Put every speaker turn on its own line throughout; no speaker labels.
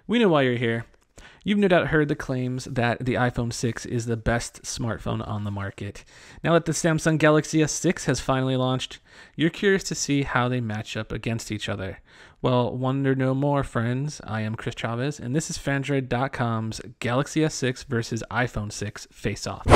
We know why you're here. You've no doubt heard the claims that the iPhone 6 is the best smartphone on the market. Now that the Samsung Galaxy S6 has finally launched, you're curious to see how they match up against each other. Well, wonder no more, friends. I am Chris Chavez, and this is Phandroid.com's Galaxy S6 versus iPhone 6 face-off.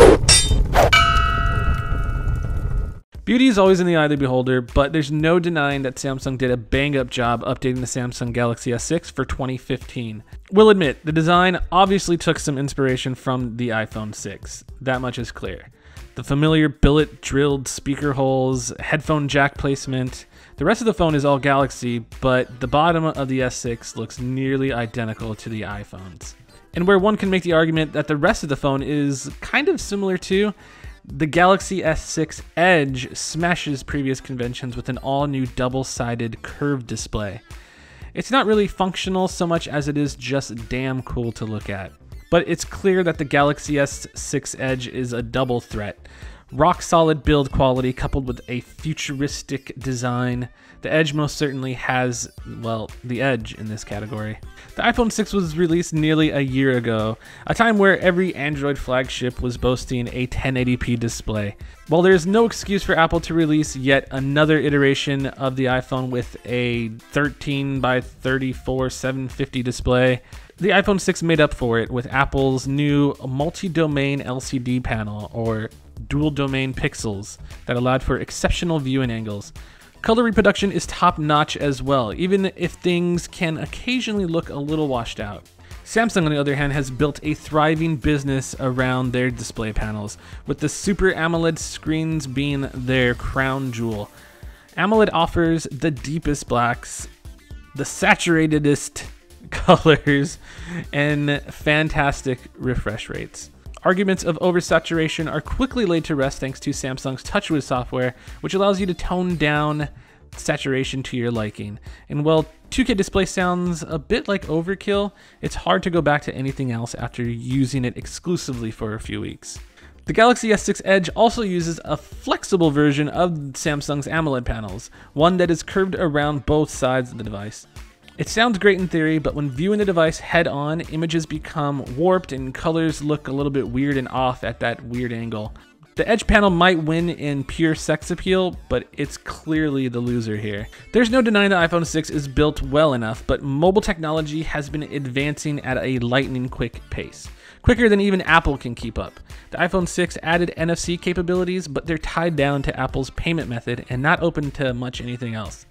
Beauty is always in the eye of the beholder, but there's no denying that Samsung did a bang-up job updating the Samsung Galaxy S6 for 2015. We'll admit, the design obviously took some inspiration from the iPhone 6. That much is clear. The familiar billet-drilled speaker holes, headphone jack placement. The rest of the phone is all Galaxy, but the bottom of the S6 looks nearly identical to the iPhones. And where one can make the argument that the rest of the phone is kind of similar to, the Galaxy S6 Edge smashes previous conventions with an all-new double-sided curved display. It's not really functional so much as it is just damn cool to look at. But it's clear that the Galaxy S6 Edge is a double threat. Rock-solid build quality coupled with a futuristic design. The Edge most certainly has, well, the edge in this category. The iPhone 6 was released nearly a year ago, a time where every Android flagship was boasting a 1080p display. While there's no excuse for Apple to release yet another iteration of the iPhone with a 13 by 34 750 display, the iPhone 6 made up for it with Apple's new multi-domain LCD panel, or dual domain pixels, that allowed for exceptional viewing angles. Color reproduction is top-notch as well, even if things can occasionally look a little washed out. Samsung, on the other hand, has built a thriving business around their display panels, with the Super AMOLED screens being their crown jewel. AMOLED offers the deepest blacks, the saturatedest colors, and fantastic refresh rates. Arguments of oversaturation are quickly laid to rest thanks to Samsung's TouchWiz software, which allows you to tone down saturation to your liking. And while 2K display sounds a bit like overkill, it's hard to go back to anything else after using it exclusively for a few weeks. The Galaxy S6 Edge also uses a flexible version of Samsung's AMOLED panels, one that is curved around both sides of the device. It sounds great in theory, but when viewing the device head-on, images become warped and colors look a little bit weird and off at that weird angle. The Edge panel might win in pure sex appeal, but it's clearly the loser here. There's no denying the iPhone 6 is built well enough, but mobile technology has been advancing at a lightning-quick pace. Quicker than even Apple can keep up. The iPhone 6 added NFC capabilities, but they're tied down to Apple's payment method and not open to much anything else.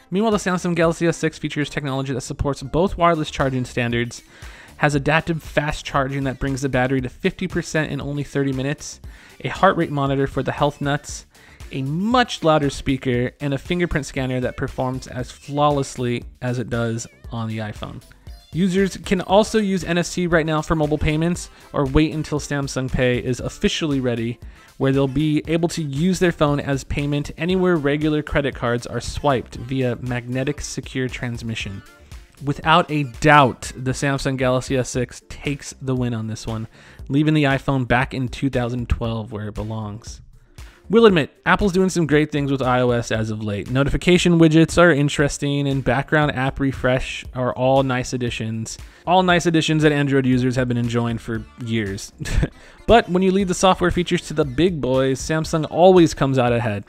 Meanwhile, the Samsung Galaxy S6 features technology that supports both wireless charging standards, has adaptive fast charging that brings the battery to 50% in only 30 minutes, a heart rate monitor for the health nuts, a much louder speaker, and a fingerprint scanner that performs as flawlessly as it does on the iPhone. Users can also use NFC right now for mobile payments, or wait until Samsung Pay is officially ready, where they'll be able to use their phone as payment anywhere regular credit cards are swiped via magnetic secure transmission. Without a doubt, the Samsung Galaxy S6 takes the win on this one, leaving the iPhone back in 2012 where it belongs. We'll admit, Apple's doing some great things with iOS as of late. Notification widgets are interesting, and background app refresh are all nice additions. All nice additions that Android users have been enjoying for years. But when you leave the software features to the big boys, Samsung always comes out ahead.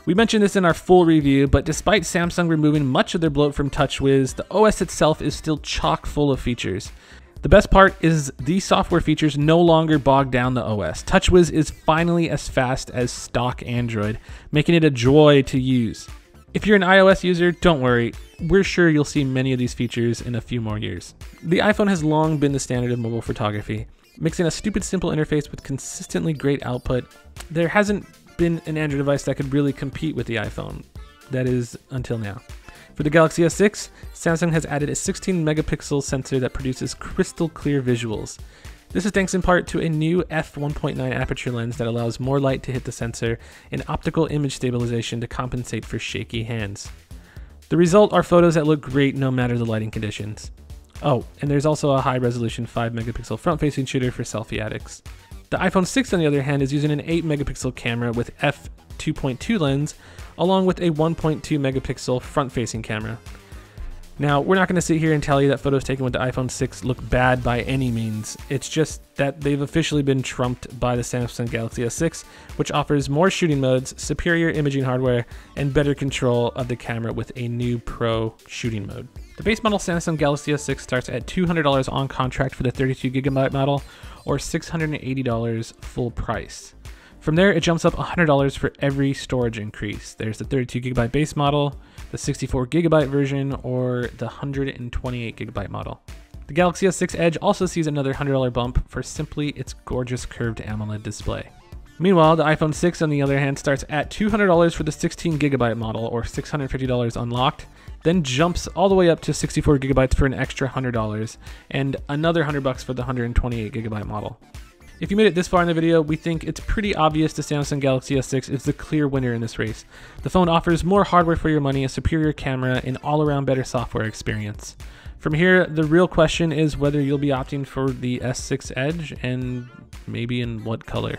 We mentioned this in our full review, but despite Samsung removing much of their bloat from TouchWiz, the OS itself is still chock full of features. The best part is these software features no longer bog down the OS. TouchWiz is finally as fast as stock Android, making it a joy to use. If you're an iOS user, don't worry. We're sure you'll see many of these features in a few more years. The iPhone has long been the standard of mobile photography. Mixing a stupid simple interface with consistently great output, there hasn't been an Android device that could really compete with the iPhone. That is, until now. For the Galaxy S6, Samsung has added a 16 megapixel sensor that produces crystal clear visuals. This is thanks in part to a new f1.9 aperture lens that allows more light to hit the sensor and optical image stabilization to compensate for shaky hands. The result are photos that look great no matter the lighting conditions. Oh, and there's also a high resolution 5 megapixel front facing shooter for selfie addicts. The iPhone 6 on the other hand is using an 8 megapixel camera with f2.2 lens along with a 1.2 megapixel front-facing camera. Now, we're not going to sit here and tell you that photos taken with the iPhone 6 look bad by any means. It's just that they've officially been trumped by the Samsung Galaxy S6, which offers more shooting modes, superior imaging hardware, and better control of the camera with a new Pro shooting mode. The base model Samsung Galaxy S6 starts at $200 on contract for the 32GB model, or $680 full price. From there, it jumps up $100 for every storage increase. There's the 32GB base model, the 64GB version, or the 128GB model. The Galaxy S6 Edge also sees another $100 bump for simply its gorgeous curved AMOLED display. Meanwhile, the iPhone 6 on the other hand starts at $200 for the 16GB model, or $650 unlocked, then jumps all the way up to 64GB for an extra $100, and another $100 for the 128GB model. If you made it this far in the video, we think it's pretty obvious the Samsung Galaxy S6 is the clear winner in this race. The phone offers more hardware for your money, a superior camera, and all-around better software experience. From here, the real question is whether you'll be opting for the S6 Edge, and maybe in what color.